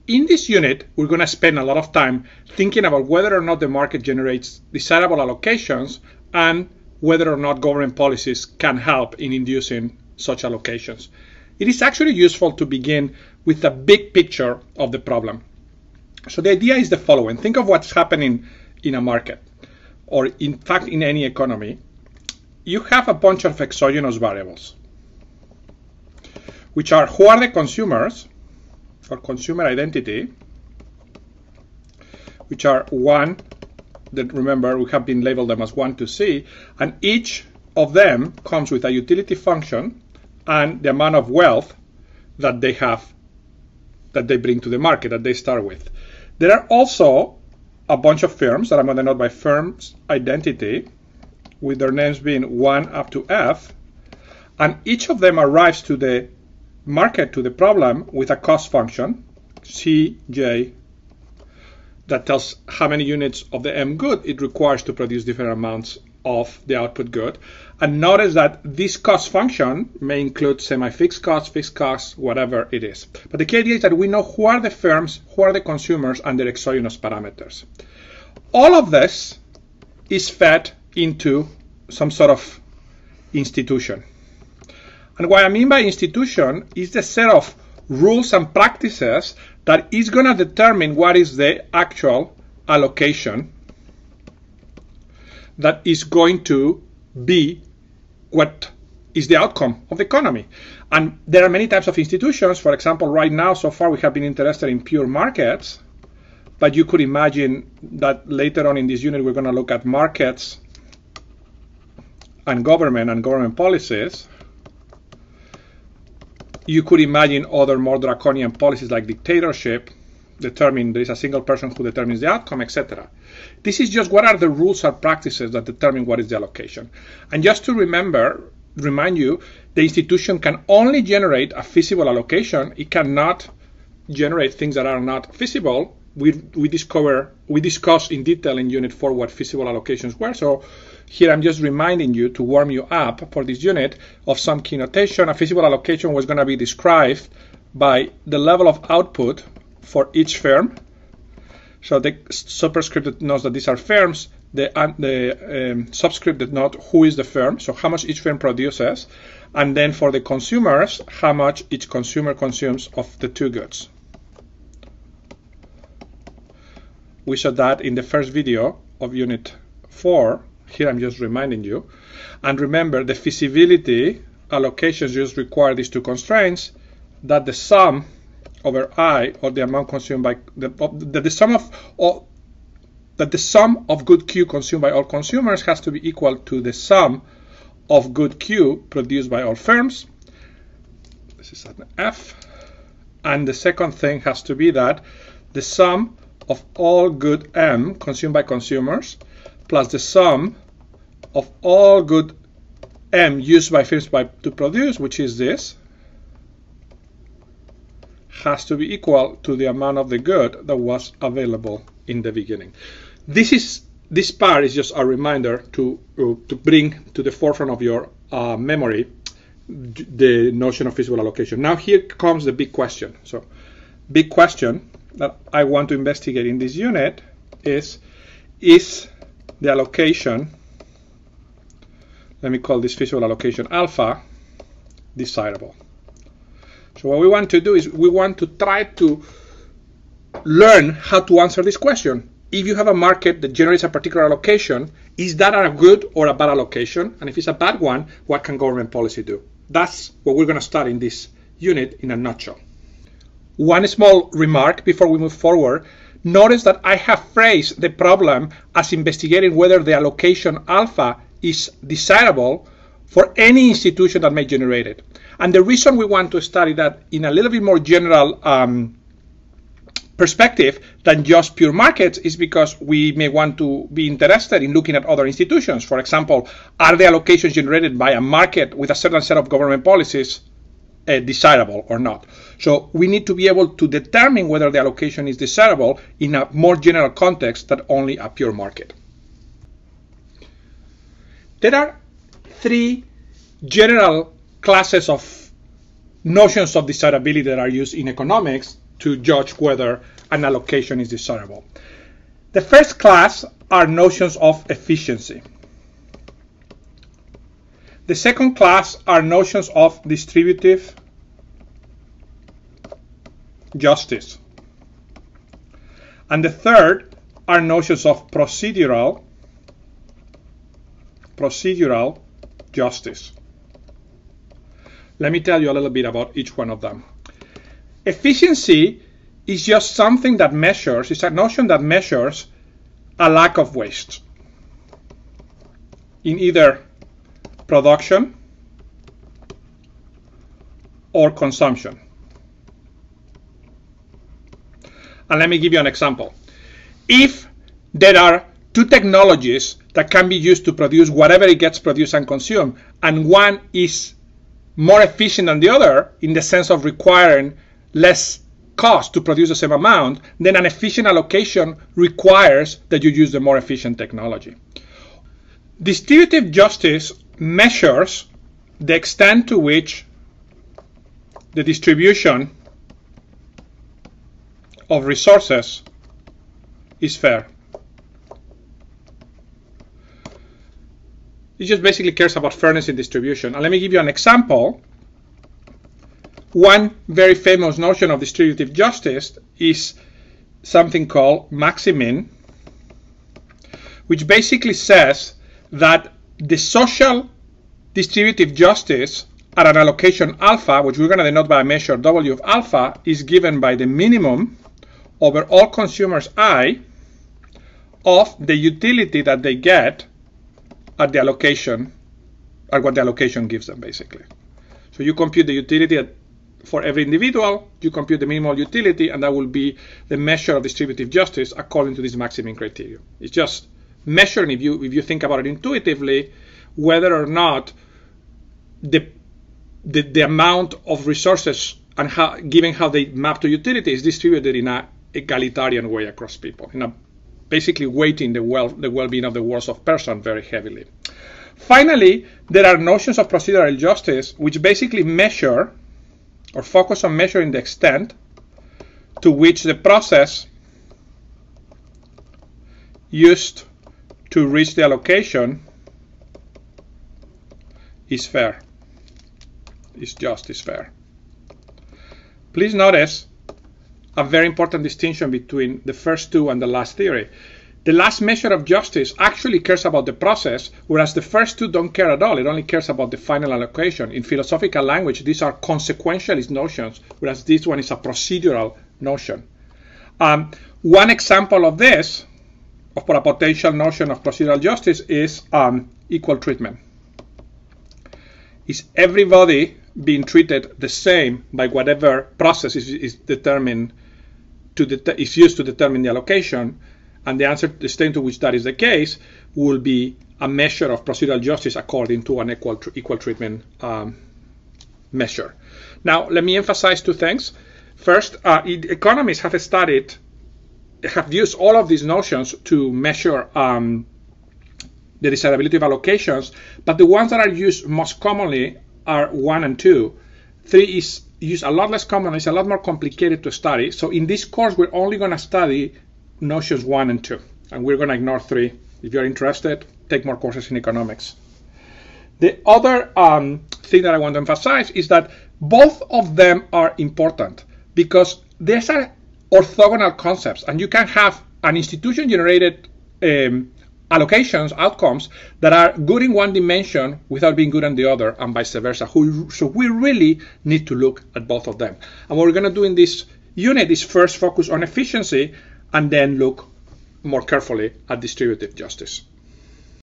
In this unit, we're going to spend a lot of time thinking about whether or not the market generates desirable allocations and whether or not government policies can help in inducing such allocations. It is actually useful to begin with a big picture of the problem. So the idea is the following. Think of what's happening in a market, or in fact in any economy. You have a bunch of exogenous variables, which are who are the consumers, or consumer identity, which are one, that remember we have been labeled them as 1 to C, and each of them comes with a utility function and the amount of wealth that they have, that they bring to the market, that they start with. There are also a bunch of firms that I'm going to denote by firms identity, with their names being 1 up to F, and each of them arrives to the market, to the problem, with a cost function, Cj, that tells how many units of the M good it requires to produce different amounts of the output good. And notice that this cost function may include semi-fixed costs, fixed costs, whatever it is. But the key idea is that we know who are the firms, who are the consumers, and their exogenous parameters. All of this is fed into some sort of institution. And what I mean by institution is the set of rules and practices that is going to determine what is the actual allocation that is going to be what is the outcome of the economy. And there are many types of institutions. For example, right now, so far, we have been interested in pure markets, but you could imagine that later on in this unit, we're going to look at markets and government policies. You could imagine other more draconian policies like dictatorship, determine there is a single person who determines the outcome, etc. This is just what are the rules or practices that determine what is the allocation. And just to remind you, the institution can only generate a feasible allocation. It cannot generate things that are not feasible. We discussed in detail in Unit 4 what feasible allocations were. So here I'm just reminding you to warm you up for this unit of some key notation. A feasible allocation was going to be described by the level of output for each firm. So the superscript that knows that these are firms, the subscript that notes who is the firm, so how much each firm produces, and then for the consumers, how much each consumer consumes of the two goods. We saw that in the first video of Unit 4. Here I'm just reminding you. And remember, the feasibility allocations just require these two constraints, that the sum over I, or the amount consumed by the sum of good Q consumed by all consumers has to be equal to the sum of good Q produced by all firms. This is an F. And the second thing has to be that the sum of all good M consumed by consumers plus the sum of all good M used by firms to produce, which is this, has to be equal to the amount of the good that was available in the beginning. This part is just a reminder to bring to the forefront of your memory the notion of feasible allocation. Now here comes the big question. So, big question that I want to investigate in this unit is the allocation, let me call this feasible allocation alpha, desirable? So what we want to do is we want to try to learn how to answer this question. If you have a market that generates a particular allocation, is that a good or a bad allocation? And if it's a bad one, what can government policy do? That's what we're going to study in this unit in a nutshell. One small remark before we move forward. Notice that I have phrased the problem as investigating whether the allocation alpha is desirable for any institution that may generate it. And the reason we want to study that in a little bit more general perspective than just pure markets is because we may want to be interested in looking at other institutions. For example, are the allocations generated by a market with a certain set of government policies desirable or not? So we need to be able to determine whether the allocation is desirable in a more general context than only a pure market. There are three general classes of notions of desirability that are used in economics to judge whether an allocation is desirable. The first class are notions of efficiency. The second class are notions of distributive justice. And the third are notions of procedural justice. Let me tell you a little bit about each one of them. Efficiency is just something that measures, it's a notion that measures a lack of waste in either production or consumption. And let me give you an example. If there are two technologies that can be used to produce whatever it gets produced and consumed, and one is more efficient than the other in the sense of requiring less cost to produce the same amount, then an efficient allocation requires that you use the more efficient technology. Distributive justice measures the extent to which the distribution of resources is fair. It just basically cares about fairness in distribution. And let me give you an example. One very famous notion of distributive justice is something called maximin, which basically says that the social distributive justice at an allocation alpha, which we're going to denote by a measure W of alpha, is given by the minimum over all consumers I of the utility that they get at the allocation, at what the allocation gives them, basically. So you compute the utility for every individual, you compute the minimal utility, and that will be the measure of distributive justice according to this maximin criteria. It's just measuring, if you think about it intuitively, whether or not the amount of resources and how, given how they map to utility, is distributed in an egalitarian way across people, in a basically weighting the well-being of the worlds of person very heavily. Finally, there are notions of procedural justice which basically measure or focus on measuring the extent to which the process used to reach the allocation is fair, is just, is fair. Please notice a very important distinction between the first two and the last theory. The last measure of justice actually cares about the process, whereas the first two don't care at all. It only cares about the final allocation. In philosophical language, these are consequentialist notions, whereas this one is a procedural notion. One example of this, for a potential notion of procedural justice, is equal treatment. Is everybody being treated the same by whatever process is determined is used to determine the allocation? And the answer, the extent to which that is the case, will be a measure of procedural justice according to an equal treatment measure. Now, let me emphasize two things. First, economists have used all of these notions to measure the desirability of allocations, but the ones that are used most commonly are 1 and 2. 3 is used a lot less commonly, it's a lot more complicated to study. So in this course, we're only going to study notions 1 and 2, and we're going to ignore 3. If you're interested, take more courses in economics. The other thing that I want to emphasize is that both of them are important because these are orthogonal concepts, and you can have an institution-generated allocations, outcomes, that are good in one dimension without being good in the other, and vice versa. So we really need to look at both of them. And what we're going to do in this unit is first focus on efficiency, and then look more carefully at distributive justice.